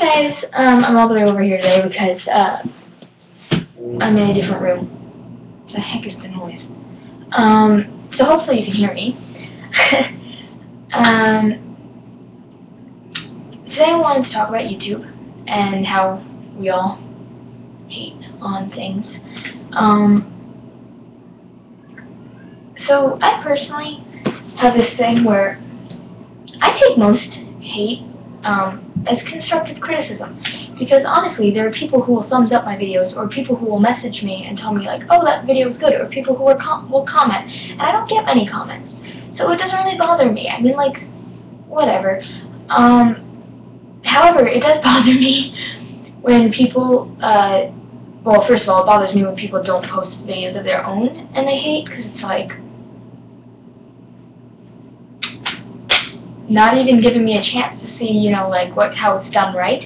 guys, I'm all the way over here today because I'm in a different room. What the heck is the noise? So hopefully you can hear me. Today I wanted to talk about YouTube and how we all hate on things. So I personally have this thing where I take most hate as constructive criticism, because honestly there are people who will thumbs up my videos, or people who will message me and tell me like, oh, that video is good, or people who will comment, and I don't get many comments, so it doesn't really bother me. I mean, like, whatever. However, it does bother me when people, well, first of all, it bothers me when people don't post videos of their own and they hate, because it's like, not even giving me a chance to see, you know, like how it's done right.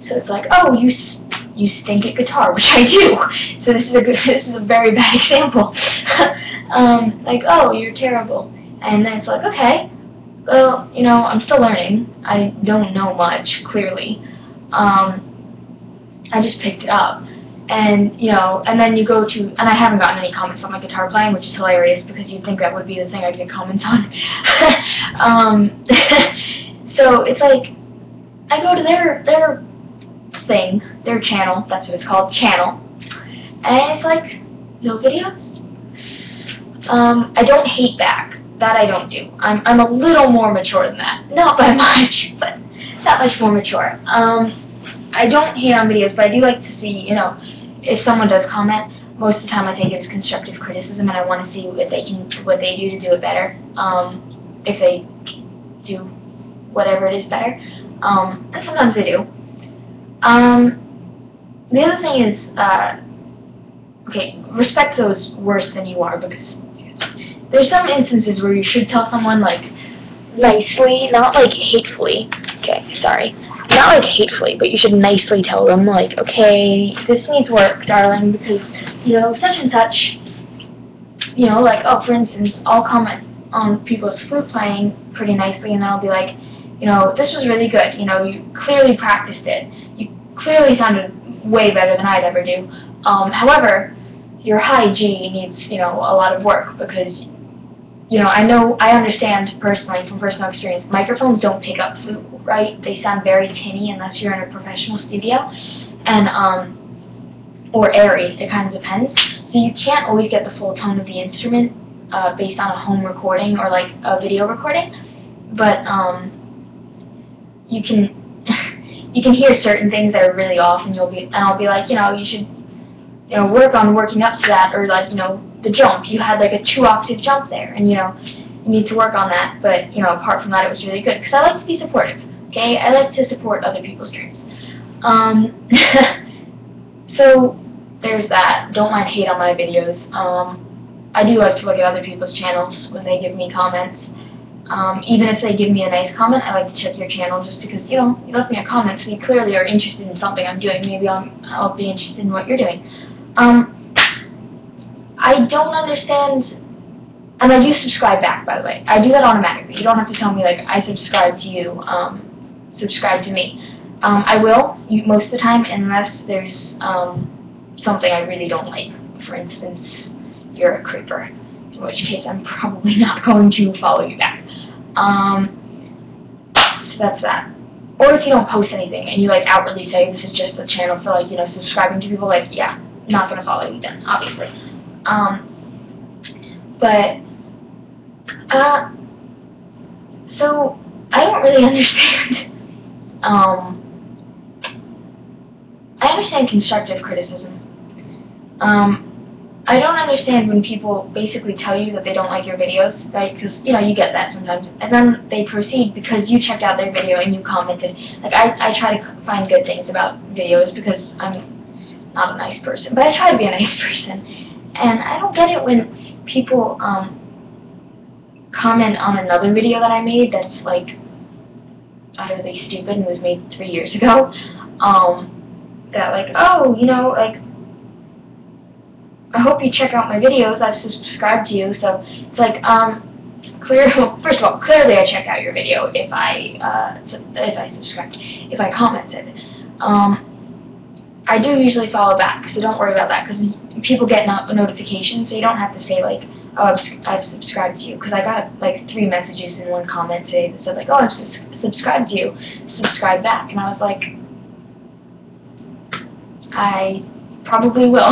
So it's like, oh, you stink at guitar, which I do. So this is a very bad example. Like, oh, you're terrible, and then it's like, okay, well, you know, I'm still learning. I don't know much, clearly. I just picked it up. And, you know, and then you go to, and I haven't gotten any comments on my guitar playing, which is hilarious, because you'd think that would be the thing I'd get comments on. So it's like, I go to their thing, their channel, that's what it's called, channel, and it's like, no videos. I don't hate back. That I don't do. I'm a little more mature than that. Not by much, but that much more mature. I don't hate on videos, but I do like to see, you know, if someone does comment, most of the time I take it as constructive criticism, and I want to see what they do to do it better. If they do whatever it is better. And sometimes they do. The other thing is, okay, respect those worse than you are, because there's some instances where you should tell someone, like, nicely, not like hatefully. Okay, sorry. Not like hatefully, but you should nicely tell them, like, okay, this needs work, darling, because, you know, such and such, you know, like, oh, for instance, I'll comment on people's flute playing pretty nicely, and then I'll be like, you know, this was really good, you know, you clearly practiced it, you clearly sounded way better than I'd ever do. However, your high G needs, you know, a lot of work, because, you know, I understand personally, from personal experience, microphones don't pick up flute, right? They sound very tinny unless you're in a professional studio, and, or airy, it kind of depends. So you can't always get the full tone of the instrument, based on a home recording or, like, a video recording, but, you can hear certain things that are really off, and I'll be like, you know, you should, you know, work on working up to that, or, like, you know, the jump, you had like a 2-octave jump there, and, you know, you need to work on that. But, you know, apart from that, it was really good, because I like to be supportive, okay? I like to support other people's dreams. So there's that. Don't mind hate on my videos. I do like to look at other people's channels when they give me comments. Even if they give me a nice comment, I like to check your channel, just because, you know, you left me a comment, so you clearly are interested in something I'm doing. Maybe I'll be interested in what you're doing. I don't understand, and I do subscribe back, by the way. I do that automatically. You don't have to tell me, like, I subscribe to you, subscribe to me. I will, most of the time, unless there's something I really don't like. For instance, you're a creeper, in which case I'm probably not going to follow you back. So that's that. Or if you don't post anything, and you, like, outwardly say this is just a channel for, like, you know, subscribing to people, like, yeah, not going to follow you then, obviously. So I don't really understand, I understand constructive criticism. I don't understand when people basically tell you that they don't like your videos, right, because, you know, you get that sometimes, and then they proceed because you checked out their video and you commented. Like, I try to find good things about videos, because I'm not a nice person, but I try to be a nice person. And I don't get it when people comment on another video that I made that's, like, utterly stupid and was made 3 years ago. That, like, oh, you know, like, I hope you check out my videos, I've subscribed to you. So it's like, First of all, clearly I checked out your video if I subscribed, if I commented. I do usually follow back, so don't worry about that, because people get notifications, so you don't have to say, like, oh, I've subscribed to you, because I got, like, 3 messages in one comment today that said, like, oh, I've subscribed to you, subscribe back, and I was like, I probably will.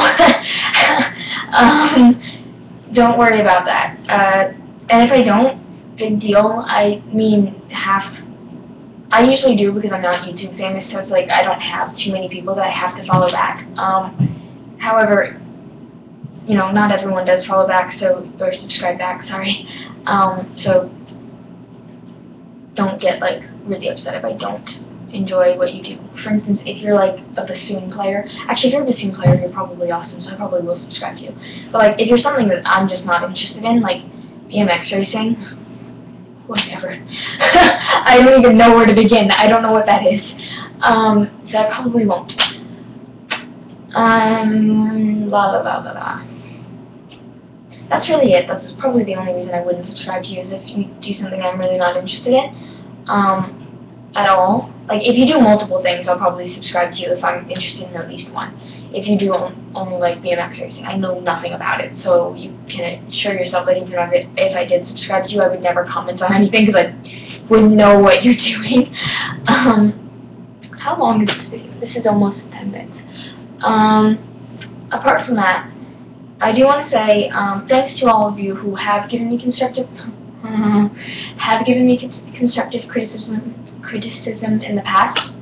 Don't worry about that. And if I don't, big deal. I mean, I usually do because I'm not YouTube famous, so it's like I don't have too many people that I have to follow back. However, you know, not everyone does follow back, or subscribe back, sorry. So don't get, like, really upset if I don't enjoy what you do. For instance, if you're, like, a bassoon player, actually, if you're a bassoon player, you're probably awesome, so I probably will subscribe to you. But, like, if you're something that I'm just not interested in, like BMX racing, whatever. I don't even know where to begin. I don't know what that is. So I probably won't. That's really it. That's probably the only reason I wouldn't subscribe to you, is if you do something I'm really not interested in at all. Like, if you do multiple things, I'll probably subscribe to you if I'm interested in at least one. If you do only like BMX racing, I know nothing about it, so you can assure yourself that even if I did subscribe to you, I would never comment on anything because I wouldn't know what you're doing. How long is this video? This is almost 10 minutes. Apart from that, I do want to say thanks to all of you who have given me constructive criticism in the past.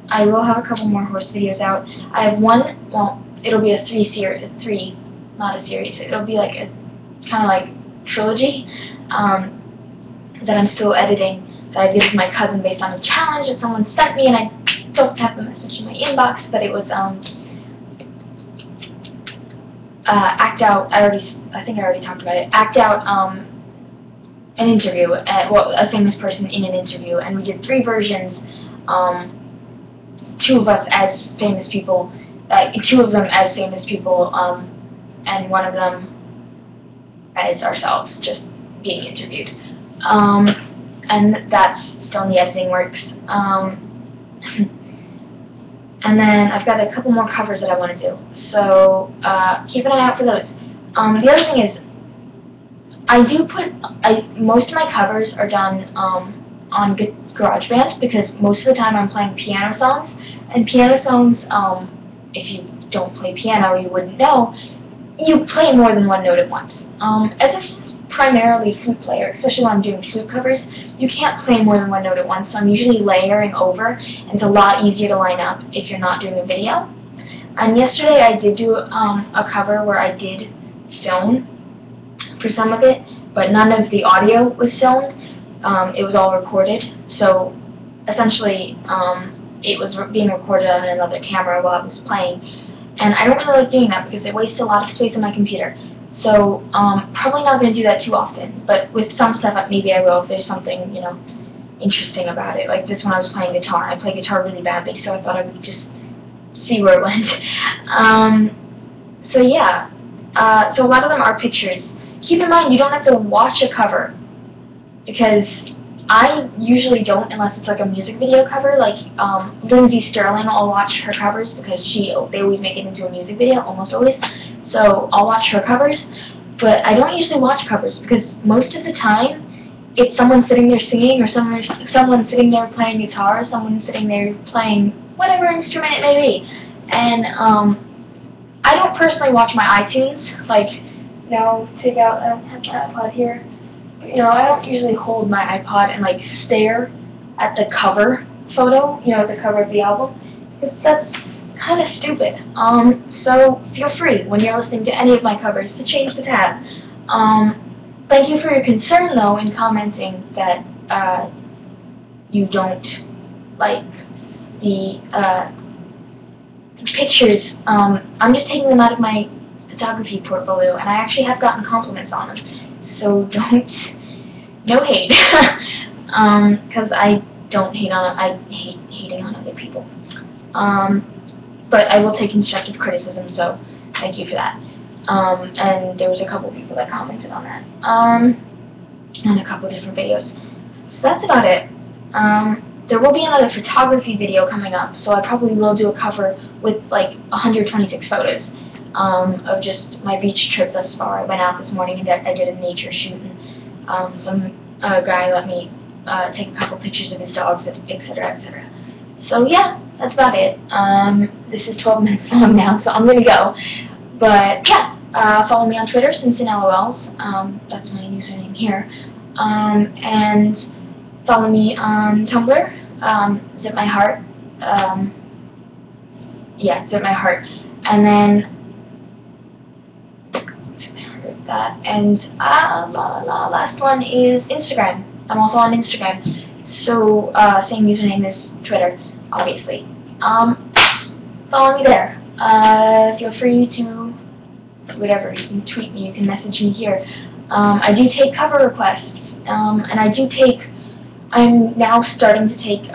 I will have a couple more horse videos out. I have one, well, it'll be a not a series. It'll be like a kind of like trilogy that I'm still editing, that I did with my cousin based on a challenge that someone sent me, and I don't have the message in my inbox, but it was act out. I think I already talked about it. Act out an interview, well, a famous person in an interview, and we did 3 versions. 2 of us as famous people, 2 of them as famous people, and 1 of them as ourselves, just being interviewed. And that's still in the editing works. And then I've got a couple more covers that I want to do, so keep an eye out for those. The other thing is, most of my covers are done on GarageBand, because most of the time I'm playing piano songs, and piano songs, if you don't play piano, you wouldn't know, you play more than 1 note at once. As a primarily flute player, especially when I'm doing flute covers, you can't play more than 1 note at once, so I'm usually layering over, and it's a lot easier to line up if you're not doing a video. And yesterday I did do a cover where I did film for some of it, but none of the audio was filmed. It was all recorded, so essentially it was being recorded on another camera while I was playing, and I don't really like doing that because it wastes a lot of space on my computer. So probably not going to do that too often, but with some stuff maybe I will if there's something, you know, interesting about it. Like this one I was playing guitar. I play guitar really badly, so I thought I would just see where it went. So yeah, so a lot of them are pictures. Keep in mind you don't have to watch a cover, because I usually don't unless it's like a music video cover. Like Lindsay Sterling, I'll watch her covers because they always make it into a music video, almost always. So I'll watch her covers, but I don't usually watch covers because most of the time it's someone sitting there singing, or someone sitting there playing guitar, or someone sitting there playing whatever instrument it may be. And I don't personally watch my iTunes. Like, you know, I don't have my iPod here. You know, I don't usually hold my iPod and like stare at the cover photo, you know, the cover of the album, because that's kind of stupid. So feel free when you're listening to any of my covers to change the tab. Thank you for your concern though in commenting that you don't like the pictures. I'm just taking them out of my photography portfolio, and I actually have gotten compliments on them. So no hate, because I hate hating on other people. But I will take constructive criticism, so thank you for that. and there was a couple people that commented on that, and a couple different videos. So that's about it. There will be another photography video coming up, so I probably will do a cover with like 126 photos of just my beach trip thus far. I went out this morning and I did a nature shoot, and some guy let me take a couple pictures of his dogs, etc., etc. So yeah, that's about it. This is 12 minutes long now, so I'm gonna go. But yeah, follow me on Twitter, CincinnatiLOLs. That's my username here. And follow me on Tumblr, Zip My Heart. Yeah, Zip My Heart. And then that. And last one is Instagram. I'm also on Instagram. So same username as Twitter, obviously. Follow me there. Feel free to whatever. You can tweet me. You can message me here. I do take cover requests, and I'm now starting to take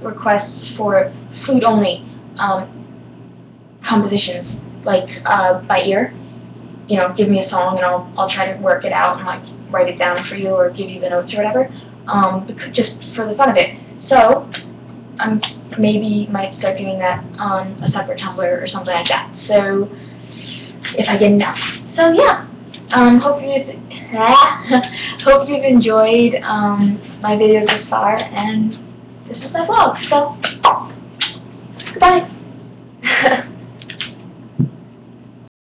requests for flute-only compositions, like by ear. You know, give me a song and I'll try to work it out and like write it down for you or give you the notes or whatever, just for the fun of it. So I maybe might start doing that on a separate Tumblr or something like that. So if I get enough. So yeah. Hope you've enjoyed my videos this far, and this is my vlog, so goodbye.